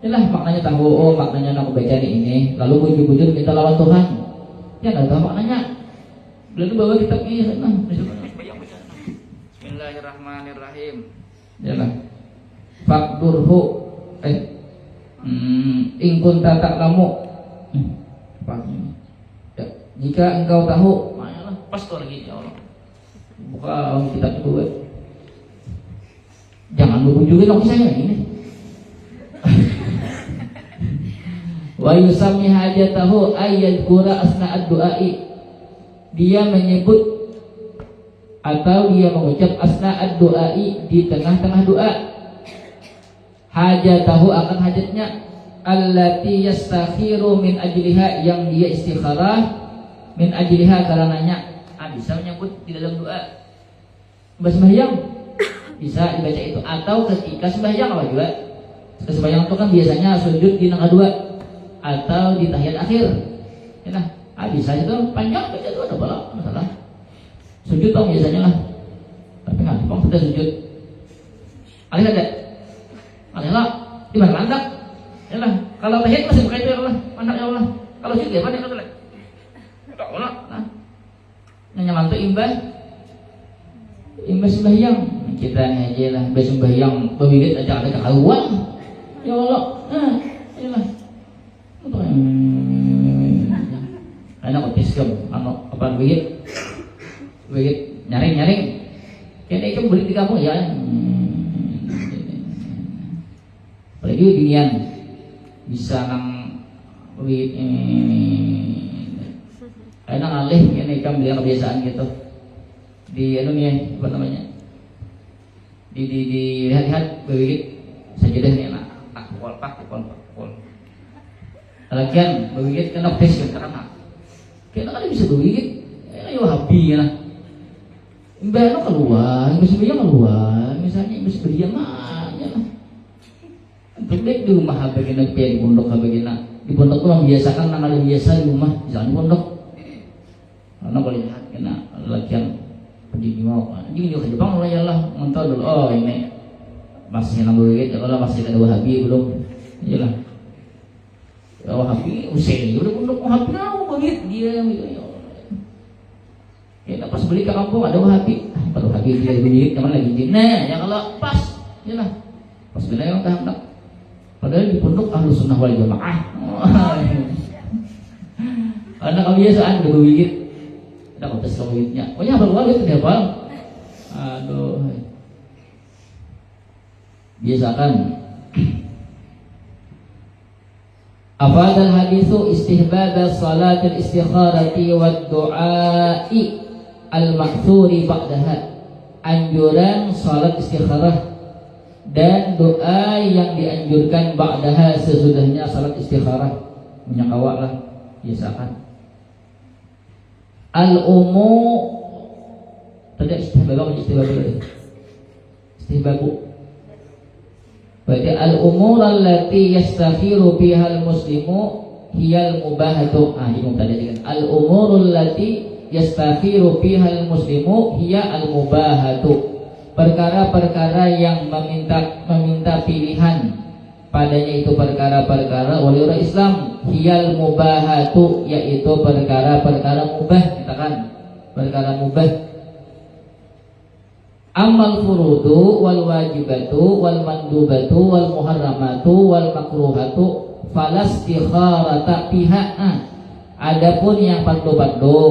Yalah, maknanya tahu, oh maknanya aku baca ini, lalu bujur-bujur minta lawan Tuhan. Ya enggak tahu maknanya. Lalu bawa kitab ini sana. Bismillahirrahmanirrahim. Yalah. Fakdurhu in kunta ta'lamu. Ya, jika engkau tahu, mayalah pas tuh lagi ya Allah. Buka kitab itu. Jangan bujukin aku saya ini. Wa yusammi hajatahu ayyadhkura asna'ad du'ai. Dia menyebut atau dia mengucap asna'ad du'ai, di tengah-tengah doa, hajatahu akan hajatnya, allati yastakhiru min ajliha, yang dia istikharah min ajliha karenanya. Bisa menyebut di dalam doa sembahyang, bisa dibaca itu, atau ketika sembahyang apa juga. Sembahyang itu kan biasanya sujud di nangka dua atau di tahiyat akhir. Ya nah, bisa itu panjang baca itu ada apa masalah. Sujud dong biasanya lah. Tapi nggak dipang sudah sujud. Alih ada. Alih lah. Di mana landak? Ya lah. Kalau tahiyat masih pakai itu ya Allah. Landak ya Allah. Kalau sujud ya mana kalau lah. Tak Allah. Nah. Nanya mantu imbas. Imbas sembahyang. Kita aja lah. Imbas sembahyang. Pemilik aja ada kekaluan. Ya Allah. Nah. Ya lah. Anak otis kem, anak apa begitu nyaring, kayaknya itu beli di kamu ya, apalagi ginian bisa nang begitu, enak alih, kayaknya ikan beli kebiasaan gitu, di anu nih apa namanya, di lihat begitu sajadah nih enak, pak pukul. Lagian begigit kena tes kan karena kita kan bisa begigit, ayo habi ya. Mbak keluar, bisa beliau keluar, misalnya bisa beliau aja lah. Pendek di rumah habegina di pondok habegina di pondok tuh membiasakan nama biasa di rumah, jangan di pondok. Karena kalau lihat kena lagian pendidik mau, jadi juga Jepang mulai lah nonton dulu. Oh ini masih nambah begigit, kalau masih ada wahabi belum, iyalah. Wahabi usai udah pondok wahabi tahu begitu dia ya pas beli ke kampung ada wahabi baru wahabi dia begitu teman lagi nah ya kalau pas ya lah pas beli yang tak padahal di pondok ahlus sunnah wal jamaah anak kebiasaan udah begitu ada kotes kawitnya oh ya baru itu dia bang aduh biasakan. Afadal hadithu istihbab salat al-istikharati wa du'ai al-ma'thuri ba'daha. Anjuran salat istikharah dan doa yang dianjurkan ba'daha sesudahnya salat istikharah. Menyakawak lah biasakan. Al-umu tadi istihbab berarti al-umur allati yastakhiru biha al-muslimu hiyal mubahatu. Ini tadi kan al-umur allati yastakhiru biha al-muslimu hiya al-mubahatu. Perkara-perkara yang meminta pilihan padanya itu perkara-perkara oleh orang Islam hiyal mubahatu, yaitu perkara-perkara mubah, katakan perkara mubah. Amal furudu wal wajibatu wal mandubatu wal muharramatu wal makruhatu falastikharata biha. Adapun yang fardu-fardu,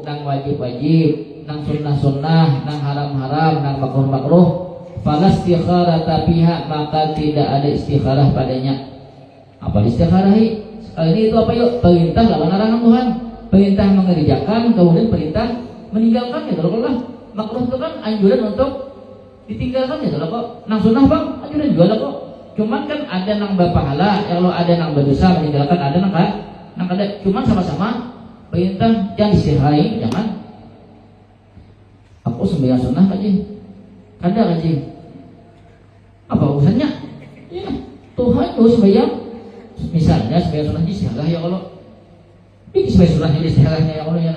nang wajib-wajib, nang sunnah-sunnah, nang haram-haram, nang makruh-makruh, falastikharata biha, maka tidak ada istikharah padanya. Apa istikharahi? Ini itu apa yuk? Perintah lawan larangan Tuhan. Perintah mengerjakan, kemudian perintah meninggalkan ya kalau Allah. makruh itu kan anjuran untuk ditinggalkan ya kok. Nang sunnah bang, anjuran juga kok. Cuman kan ada nang berpahala, kalau ada nang berdosa meninggalkan ada nang kada. Cuman sama-sama perintah jangan istihai, jangan. Aku sembahyang sunnah kaji, kada kaji. Apa urusannya? Ya, Tuhan tuh sembahyang. Misalnya sembahyang sunnah istihai ya kalau. Ini sembahyang sunnah ini istihainya ya kalau ya.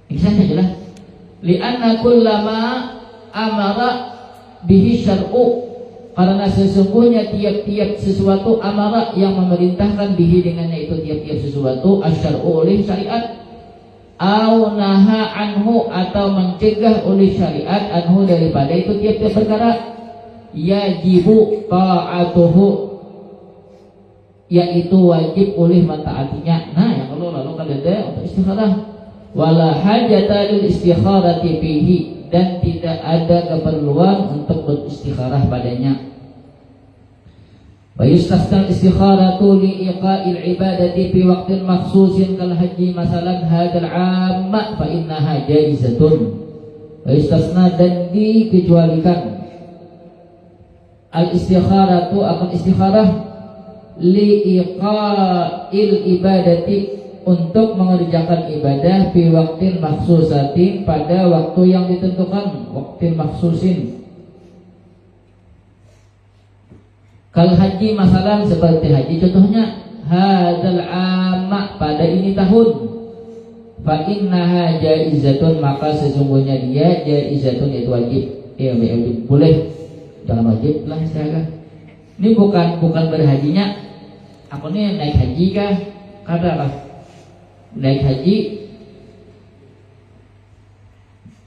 Ini saja jelas. Li'anna kullama amara bihi syar'u, karena sesungguhnya tiap-tiap sesuatu amara yang memerintahkan bihi dengannya itu tiap-tiap sesuatu asyar'u oleh syariat, au naha anhu atau mencegah oleh syariat anhu daripada itu tiap-tiap perkara, yajibu ta'atuhu, yaitu wajib oleh mentaatinya. Nah yang kalau lalu kadada untuk istikharah, wala hajata lil istikharati fihi, dan tidak ada keperluan untuk beristikharah padanya. Wa yustasnal istikharatu li iqa'il ibadati fi waqtin makhsusin kal haji masalan hadzal 'amma fa innaha jaizatun. Wa yustasna, dan dikecualikan al istikharatu akan istikharah li iqa'il ibadati, untuk mengerjakan ibadah fi waqtin makhsusatin, pada waktu yang ditentukan, waqtin makhsusin. Kal haji masalan, seperti haji contohnya, hadzal amma, pada ini tahun, fa innaha jaizatun, maka sesungguhnya dia jaizatun, yaitu wajib. Ya wajib, boleh, jangan wajib lah saya. Ini bukan berhajinya aku nih naik haji kah? Kada kah? Naik haji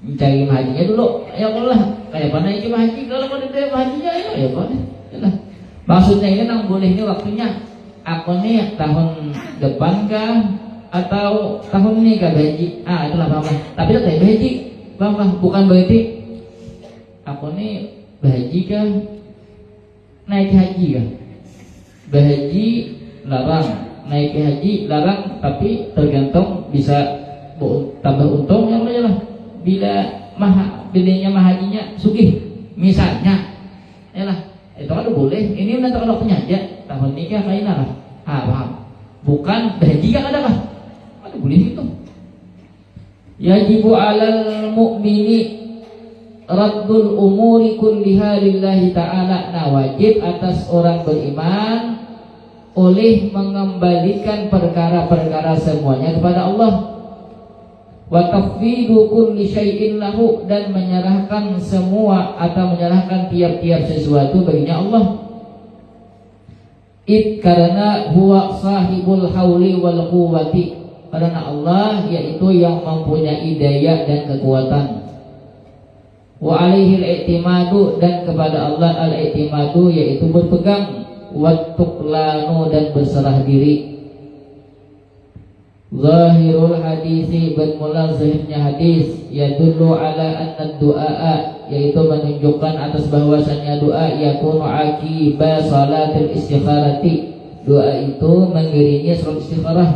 mencari hajinya dulu ya Allah, kayak mana ini haji, kalau mau ditanya hajinya ya boleh. Maksudnya ini nang boleh ini waktunya aku nih tahun depan kah atau tahun ini kah haji, itulah paham. Tapi tidak haji paham, bukan berarti aku nih berhaji kah, naik haji kah. Berhaji larang, naik haji larang, tapi tergantung bisa tambah untung yang lain lah. Bilanya hajinya sugih misalnya, ya lah, itu kan boleh. Ini menentukan waktunya aja, tahun nikah kain lah. Paham? Bukan berhaji kan ada lah, ada boleh itu. Yajibu 'alal mu'mini raddul umuri kulliha lillahi ta'ala. Nah, wajib atas orang beriman oleh mengembalikan perkara-perkara semuanya kepada Allah, wa tafwidu kulli syai'in lahu, dan menyerahkan semua atau menyerahkan tiap-tiap sesuatu baginya Allah. Karena huwa sahibul hauli wal quwwati, karena Allah yaitu yang mempunyai daya dan kekuatan. Wa alaihi al-i'timadu, dan kepada Allah al-i'timadu yaitu berpegang, wattuqlanu, dan berserah diri. Zahirul hadisi, bermula zahirnya hadis, yadullu ala anna du'a, yaitu menunjukkan atas bahwasannya doa yakunu aqiba salatil istikharati, doa itu mengiringi salat istikharah.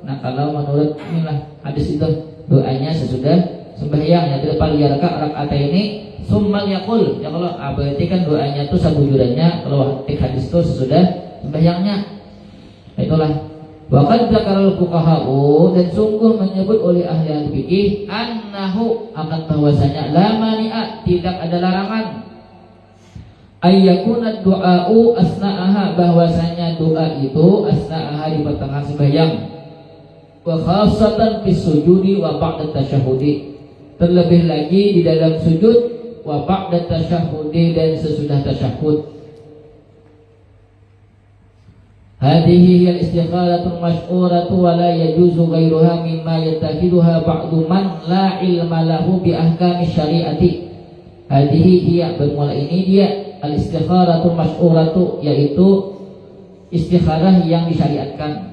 Nah kalau menurut inilah hadis itu doanya sesudah sembahyang, yang tidak paling rakaat ini summal yaqul, ya kalau berarti kan doanya itu sabujurannya kalau hadis itu sesudah sembahyangnya. Itulah waqad dzakaral fuqaha'u, dan sungguh menyebut oleh ahli fikih, annahu, akan bahwasanya la mani'a, tidak ada larangan, ayyakuna du'a'u asna'aha, bahwasanya doa itu asna'aha di pertengahan sembahyang, wa khassatan fi sujudi wa ba'da tasyahudi, terlebih lagi di dalam sujud, wa ba'da tasyahudi, dan sesudah tasyahud. Hadhihi hiya al-istikharatu al-mash'uratu wa la yajuzu ghairuha mimma yattakhidhuha ba'du man la ilma lahu bi ahkami syari'ati. Hadhihi hiya, bermula ini dia, al-istikharatu al-mash'uratu, yaitu istikharah yang disyariatkan.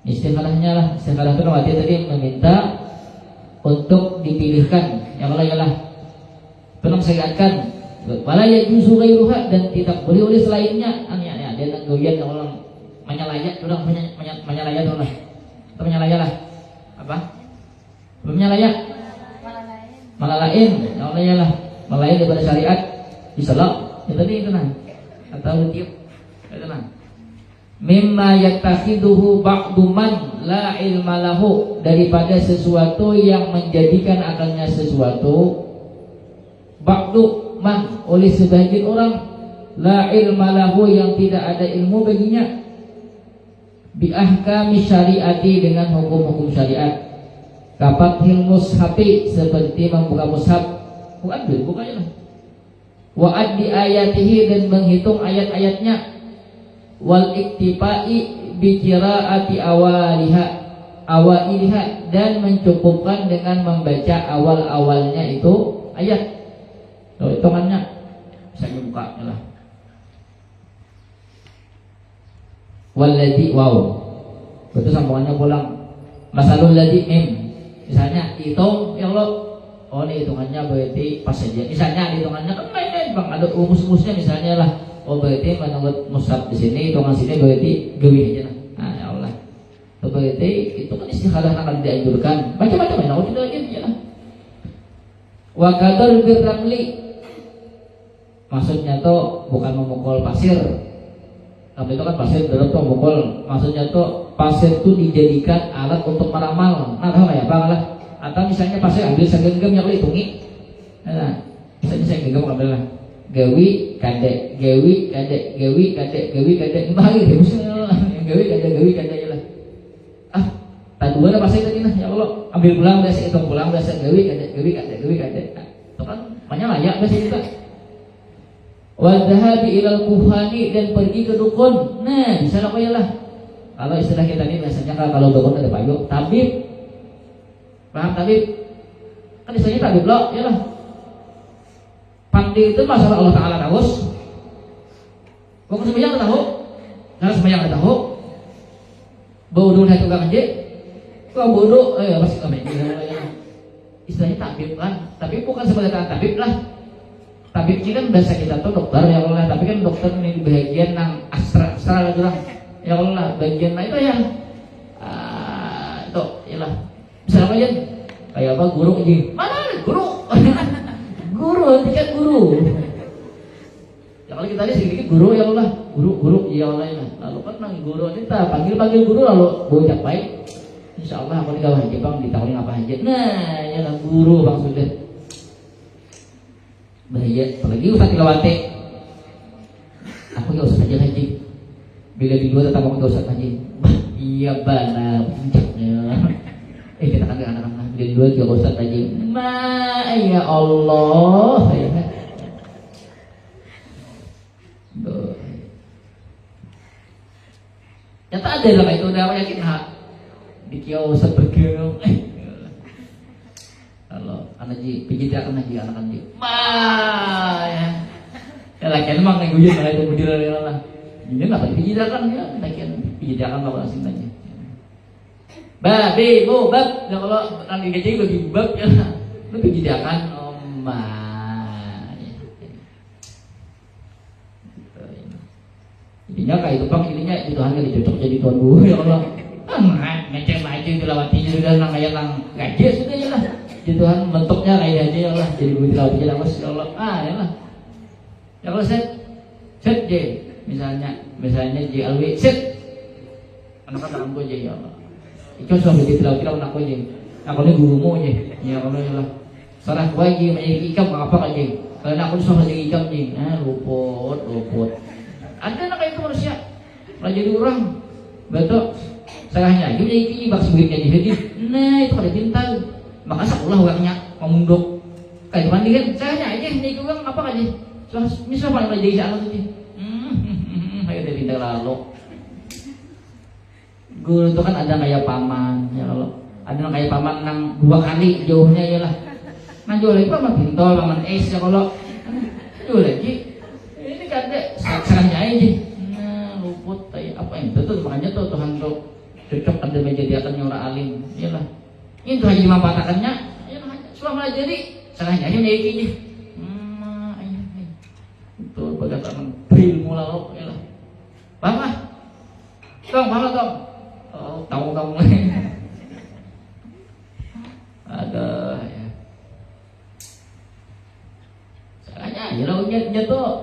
Istikharahnya lah, istikharah itu namanya tadi meminta untuk dipilihkan, yang lain lah pernah syariatkan. Wala yajuzu ghairuha, dan tidak boleh oleh selainnya. Dia nanggoyan yang orang menyalaya, orang menyalaya orang, atau menyalaya lah apa? Menyalaya, malah lain, ya Allah ya lah, malah lain daripada syariat, diselok, ya tadi itu nah, atau tiup, itu nah. Mimma yattakhiduhu ba'du man la ilma lahu, daripada sesuatu yang menjadikan akalnya sesuatu ba'du man, oleh sebagian orang, la ilma lahu, yang tidak ada ilmu baginya, bi ahkami syariati, dengan hukum-hukum syariat, kafathil mushafi, seperti membuka mushaf, ambil bukanya lah, wa addi ayatihi, dan menghitung ayat-ayatnya, wal iktifai bi qiraati awaliha, dan mencukupkan dengan membaca awal-awalnya itu ayat. Tuh hitungannya bisa dibuka lah. Walladzi betul sambungannya pulang. Masalul ladzi misalnya hitung ya Allah, oh ini hitungannya berarti pas saja. Misalnya hitungannya kan main bang, ada rumus-rumusnya misalnya lah. Oh berarti menurut mushaf di sini, hitungan sini berarti gawi aja lah. Nah ya Allah, itu berarti itu kan istikhadah akan dianjurkan. Macam-macam ya, aku tidak lagi ya lah. Wa qadar birramli, maksudnya tuh bukan memukul pasir. Tapi itu kan pasir dalam tuh memukul. Maksudnya tuh pasir tuh dijadikan alat untuk meramal. Nah tahu nggak ya bang lah? Atau misalnya pasir ambil segenggam yang hitungi. Nah misalnya saya genggam ambil lah. Gawi kadek, gawi kadek, gawi kadek, gawi kadek. Bahaya deh, gawi kadek ya lah. Ah, tak dua dah pasir tadi nah ya Allah. Ambil pulang biasa, hitung pulang biasa, gawi kadek, gawi kadek, gawi kadek. Nah, itu kan banyak layak biasa juga. Wadhahabi ilal kuhani, dan pergi ke dukun. Nah, bisa apa ya lah. Kalau istilah kita ini biasanya kalau dukun ada payung, tabib. Paham tabib? Kan istilahnya tabib loh, ya lah. Pandi itu masalah Allah Ta'ala tahu. Kok sembahyang tahu? Kalau sembahyang tahu. Bodoh hai tukang aja. Kok bodoh? Pasti kami. Istilahnya tabib kan, tapi bukan sebagai tabib lah. Tabib ini kan bahasa kita tuh dokter ya Allah, tapi kan dokter ini bagian yang astra lah ya Allah, bagian itu ya itu ya lah. Bisa apa ya? Kayak apa guru aja? Mana guru? Guru, tiket guru. Ya kalau kita lihat sedikit guru ya Allah, guru ya Allah ya. Lalu kan nang guru kita panggil guru lalu bocah baik. Insya Allah aku tinggal haji bang, ditawarin apa aja. Nah, ya lah guru bang sudah. Bahaya, apalagi Ustaz Tilawati. Aku gak usah aja haji. Bila di luar tetap aku gak usah haji. Iya bana, puncaknya. Kita kan anak-anak bila di luar juga usah haji. Ya Allah. Nyata ada lah itu udah aku yakin ha. Di kiau Ustaz bergerak. Kalau anak ji pijit akan haji anak ji. Ya. Ya lagi emang nih gue jadi itu budil lah. Ini nggak pakai pijit akan ya, lagi pijit akan bawa asin aja. Babi, bu, bab. Ya kalau nanti gaji bagi bab ya, lu pijit akan Intinya kayak itu bang, intinya itu hanya dicocok jadi tuan guru ya Allah. Ngecek aja itu lawatinya sudah nang kayak nang gaji sudah ya lah. Jadi Tuhan bentuknya kayak aja ya Allah, jadi gue tilawat aja lah ya Allah. Ya lah. Ya kalau set J, misalnya J Alwi set, anak anak gue J ya Allah. Itu sudah jadi tilawat anak gue J. Aku ini gurumu J, ya Allah ya Allah. Sarah gue J, menjadi ikam apa kan J? Karena aku sudah jadi ikam J. Luput. Ada anak kayak itu manusia, malah jadi orang, betul. Sarahnya aja jadi bak sebegitnya jadi. Nah itu ada pintar. Maka sekolah orangnya memunduk kayak mandi kan saya aja nih orang apa aja misal paling jadi salah tuh kayak dari pintar lalu guru itu kan ada kayak paman ya kalau ada kayak paman nang 2 kali jauhnya ya lah nah jauh lagi paman pintar paman es ya kalau jauh lagi ini kan deh serangnya aja nah luput kayak apa yang itu makanya tuh Tuhan tuh cocok ada menjadi akan orang alim ya lah. Itu hanya memanfaatkannya, ya selama jadi salahnya aja jadi gini. Itu bagaimana berilmu lalu, ya lah. Paham lah? Dong. Oh, tahu kamu lagi. Ada ya.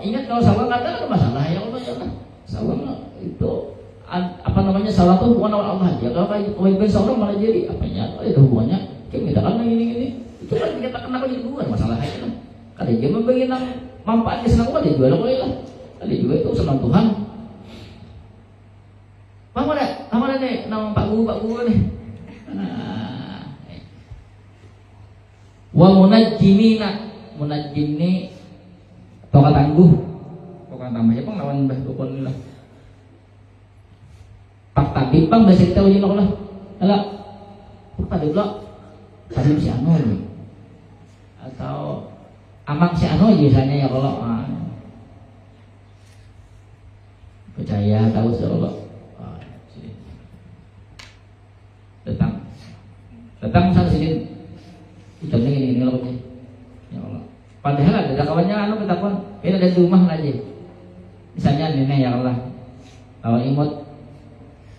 ingat kalau sawah nggak ada masalah ya Allah ya Allah. Sawah itu apa namanya salah tuh bukan awal Allah aja. Kalau kewajiban seorang malah jadi apanya? Oh itu hubungannya. Kita minta kan ini. Itu kan kita kenapa jadi bukan masalahnya kan? Kalau dia membagi manfaatnya senang Allah dia jual boleh lah. Kalau juga itu senang Tuhan. Mana nih nama Pak Guru nih. Wa munajjimina munajjim ni toka tangguh ya pang lawan bah dukun lah pak tabib bang bahasa kita uji lah ala pak tabib lo tabib si anu nih atau amang si anu biasanya ya kalau percaya tahu si Allah datang sana sini ucapnya gini loh ya Allah. Padahal ada kawannya anu kita pun ini ada di rumah aja. Misalnya nenek ya Allah. Kalau imut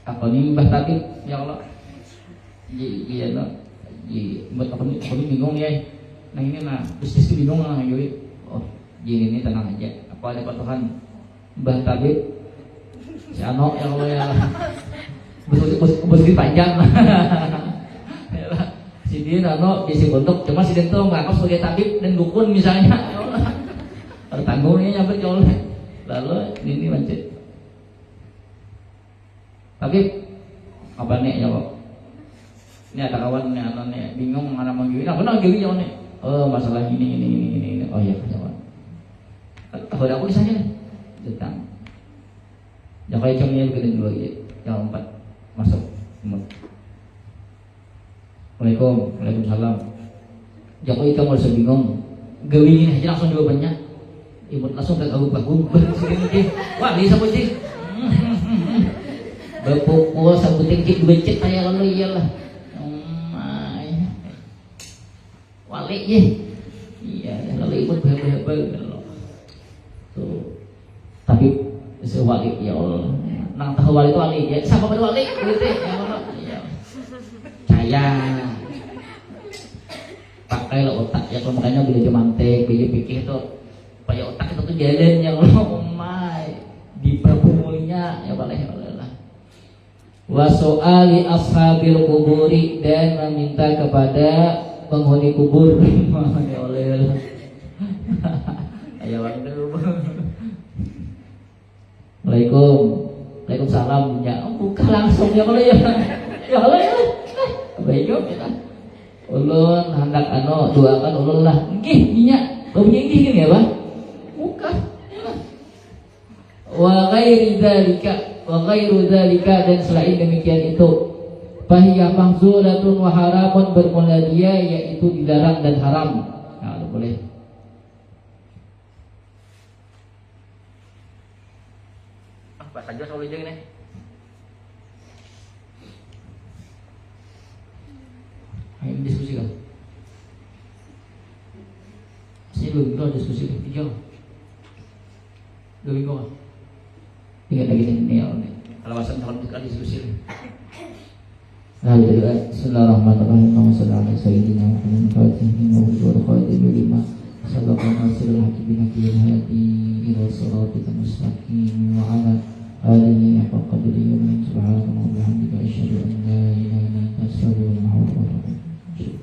aku nimbah tapi ya Allah. Iya no. Imut aku bingung ya. Nah ini nah bisnis bingung lah jadi. Oh jadi ini tenang aja. Apa ada Tuhan Mbah Tabib si Ano ya Allah ya Allah. Betul panjang lah. Si dia nano bisi bentuk cuma si dia tuh mengaku sebagai tabib dan dukun misalnya ya Allah pertanggungnya nyampe ya Allah lalu ini macet tapi apa nih ya Allah ini ada kawan nih anaknya bingung mana mau gini apa nak gini ya nih oh masalah ini oh iya jawab tahu aku misalnya tentang yang kayak cemil gede dua gitu yang 4 masuk Waalaikumsalam. Jangan itu mau bingung. Gawin aja langsung jawabannya. Imut langsung ke Abu Bagum. Wah, bisa putih. Bapak sabuting cik becek kayak kalau iyalah. Wali ye. Iya, kalau imut bahaya-bahaya tuh. Tapi sewali ya Allah. Nang tahu wali itu wali ya. Siapa pada wali? Gitu ya Allah. Saya pakailah otak ya kalau makanya beli mantek, beli pikir itu supaya otak itu tuh jalan ya Allah di perpumulinya ya boleh lah. Wa soali ashabil kuburi dan meminta kepada penghuni kubur ya boleh lah. Ayo Waalaikumsalam ya buka langsung ya boleh ya. Ya Allah ya. Baiklah kita. Ulun hendak doakan ulun lah. Nggih nya. Baunya nggih gini ya, Bang. Bukan. Wa ghairu dzalika dan selain demikian itu fahiya mahzulatun wa haramun bermula dia yaitu dilarang dan haram. Nah, boleh. Apa saja soal ini nih? Ayo diskusikan. Saya belum diskusi tiga. Dua minggu. Tiga lagi nih ya. Alasan kalau kita diskusi. Bismillahirrahmanirrahim. Wassalamualaikum warahmatullahi wabarakatuh. Sabaqana sirul hakim bin hadi ila siratal mustaqim wa ala alihi haqqa qadrihi wa subhanallahi wa bihamdihi asyhadu an la ilaha illa anta astaghfiruka wa atubu ilaik.